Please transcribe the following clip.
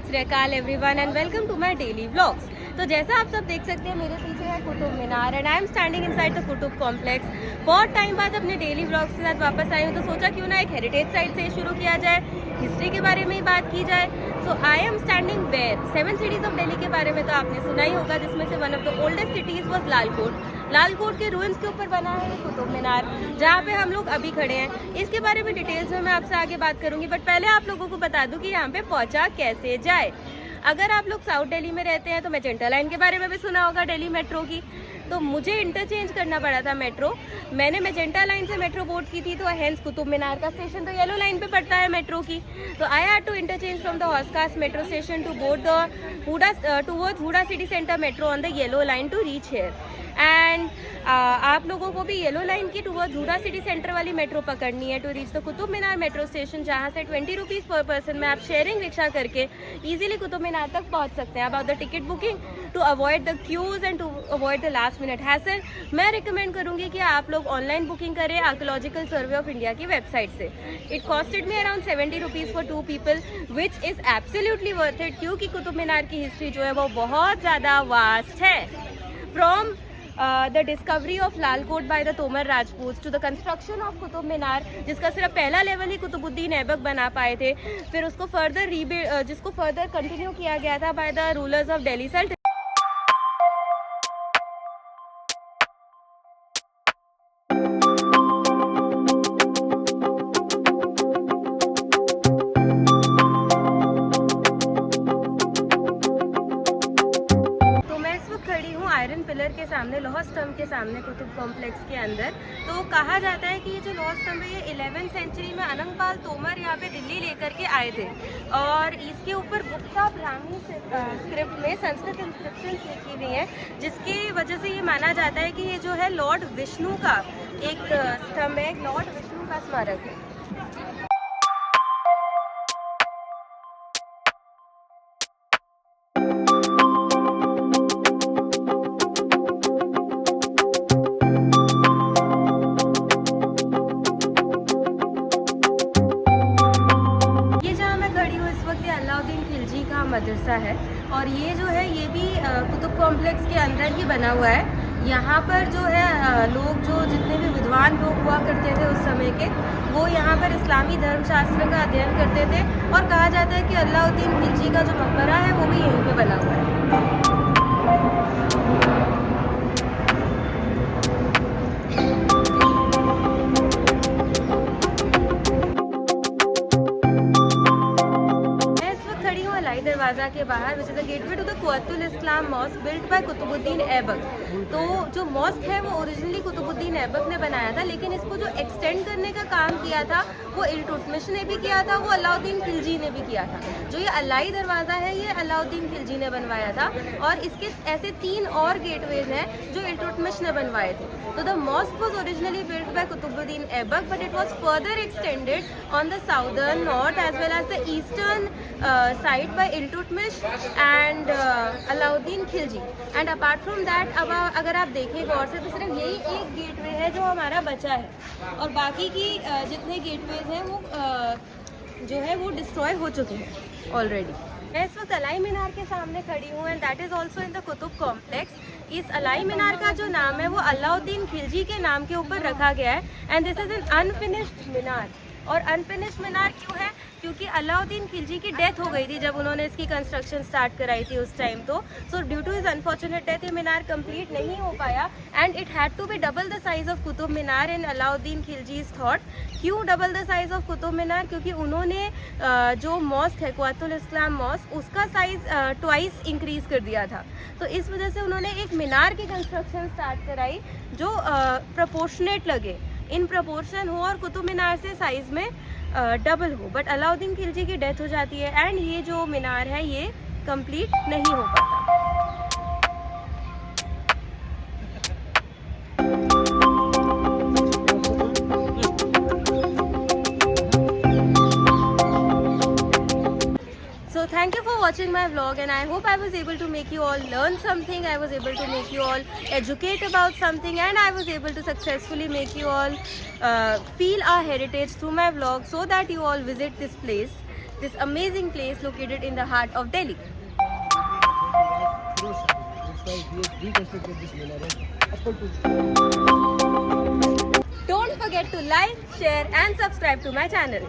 सत Shri Akal everyone and welcome to my daily vlogs. तो जैसा आप सब देख सकते हैं मेरे पीछे है Qutub Minar and I am standing inside the Qutub complex. बहुत टाइम बाद अपने डेली व्लॉग्स के साथ वापस आई हूँ तो सोचा क्यों ना एक हेरिटेज साइट से शुरू किया जाए, हिस्ट्री के बारे में ही बात की जाए। So I am standing where 7 cities of Delhi के बारे में तो आपने सुना ही होगा, जिसमें से one of the oldest cities was Lalkot. Lalkot के रूइंस के ऊपर बना है कुतुब मीनार, जहाँ पे हम लोग अभी खड़े हैं। इसके बारे में डिटेल्स में मैं आपसे आगे बात करूंगी, बट पहले आप लोगों को बता दूं कि यहाँ पे पहुंचा कैसे जाए। अगर आप लोग साउथ दिल्ली में रहते हैं तो मैजेंटा लाइन के बारे में भी सुना होगा, दिल्ली मेट्रो की। तो मुझे इंटरचेंज करना पड़ा था मेट्रो। मैंने मैजेंटा लाइन से मेट्रो बोर्ड की थी, तो हेंस कुतुब मीनार का स्टेशन तो येलो लाइन पे पड़ता है मेट्रो की। तो I had to interchange from the Hauz Khas metro station to board the towards Huda city centre metro on the yellow line to reach here. And आप लोगों को भी येलो लाइन की टुवर्ड्स हुडा सिटी सेंटर वाली मेट्रो पकड़नी है to reach the Qutub Minar metro station, जहाँ से 20 रुपीज़ पर पर्सन में आप शेयरिंग रिक्शा करके इजीली कुतुब मीनार तक पहुँच सकते हैं। About the ticket booking to avoid the queues and to avoid the last minute hassle, मैं रिकमेंड करूंगी कि आप लोग ऑनलाइन बुकिंग करें आर्कियोलॉजिकल सर्वे ऑफ इंडिया की वेबसाइट से। It costed me around 70 rupees for 2 people which is absolutely worth it, क्योंकि कुतुब मीनार की हिस्ट्री जो है वो बहुत ज़्यादा वास्ट है। From the discovery of Lalkot by the Tomar Rajputs to the construction of Qutub Minar, जिसका सिर्फ पहला लेवल ही कुतुबुद्दीन ऐबक बना पाए थे, फिर उसको फर्दर जिसको फर्दर कंटिन्यू किया गया था by the rulers of Delhi सल्तनत। आयरन पिलर के सामने, लौह स्तंभ के सामने कुतुब कॉम्प्लेक्स के अंदर। तो कहा जाता है कि ये जो लौह स्तंभ है ये 11वीं सेंचुरी में अनंगपाल तोमर यहाँ पे दिल्ली लेकर के आए थे, और इसके ऊपर गुप्ता ब्राह्मी स्क्रिप्ट में संस्कृत इंस्क्रिप्शंस लिखी हुई हैं, जिसकी वजह से ये माना जाता है कि ये जो है लॉर्ड विष्णु का एक स्तंभ है, लॉर्ड विष्णु का स्मारक है। मदरसा है, और ये जो है ये भी कुतुब कॉम्प्लेक्स के अंदर ही बना हुआ है। यहाँ पर जो है लोग, जो जितने भी विद्वान लोग हुआ करते थे उस समय के, वो यहाँ पर इस्लामी धर्मशास्त्र का अध्ययन करते थे, और कहा जाता है कि अलाउद्दीन खिलजी का जो मकबरा है वो भी यहीं पे बना हुआ है। दरवाजा के बाहर, which is the gateway to the Qutul Islam mosque built by Qutubuddin Aibak. तो जो मॉस्क है वो ओरिजिनली कुतुबुद्दीन ऐबक ने बनाया था, लेकिन इसको जो एक्सटेंड करने का काम किया था वो इल्तुतमिश ने भी किया था, वो अलाउद्दीन खिलजी ने भी किया था। जो ये अलाई दरवाज़ा है ये अलाउद्दीन खिलजी ने बनवाया था, और इसके ऐसे 3 और गेटवेज हैं जो इल्तुतमिश ने बनवाए थे। तो the mosque was originally built by Qutubuddin Aibak, but it was further extended on the southern, north as well as the eastern side by Iltutmish and Alauddin Khilji. And apart from that, अब अगर आप देखें गौर से तो सिर्फ यही एक गेटवे है जो हमारा बचा है, और बाकी की जितने गेटवेज हैं वो जो है वो डिस्ट्रॉय हो चुके हैं ऑलरेडी। मैं इस वक्त अलाई मीनार के सामने खड़ी हूँ, and that is also in the Qutub complex. इस अलाई मीनार का जो नाम है वो अलाउद्दीन खिलजी के नाम के ऊपर रखा गया है, and this is an unfinished minar. और अनफिनिश्ड मीनार क्यों है? क्योंकि अलाउद्दीन खिलजी की डेथ हो गई थी जब उन्होंने इसकी कंस्ट्रक्शन स्टार्ट कराई थी उस टाइम। तो so due to his unfortunate death ये मीनार कंप्लीट नहीं हो पाया, and it had to be double the size of Qutub Minar in Alauddin Khilji's thought. क्यों double the size of Qutub Minar? क्योंकि उन्होंने जो मॉस्क है कुतुल इस्लाम मॉस्क, उसका साइज ट्वाइस इंक्रीज कर दिया था। तो इस वजह से उन्होंने एक मीनार की कंस्ट्रक्शन स्टार्ट कराई जो प्रपोर्शनेट लगे, इन प्रपोर्शन हो और कुतुब मीनार से साइज में डबल हो। बट अलाउद्दीन खिलजी की डेथ हो जाती है, एंड ये जो मीनार है ये कंप्लीट नहीं हो पाता। So thank you for watching my vlog, and I hope I was able to make you all learn something, I was able to make you all educate about something, and I was able to successfully make you all feel our heritage through my vlog, so that you all visit this place. this amazing place located in the heart of Delhi. Don't forget to like, share and subscribe to my channel.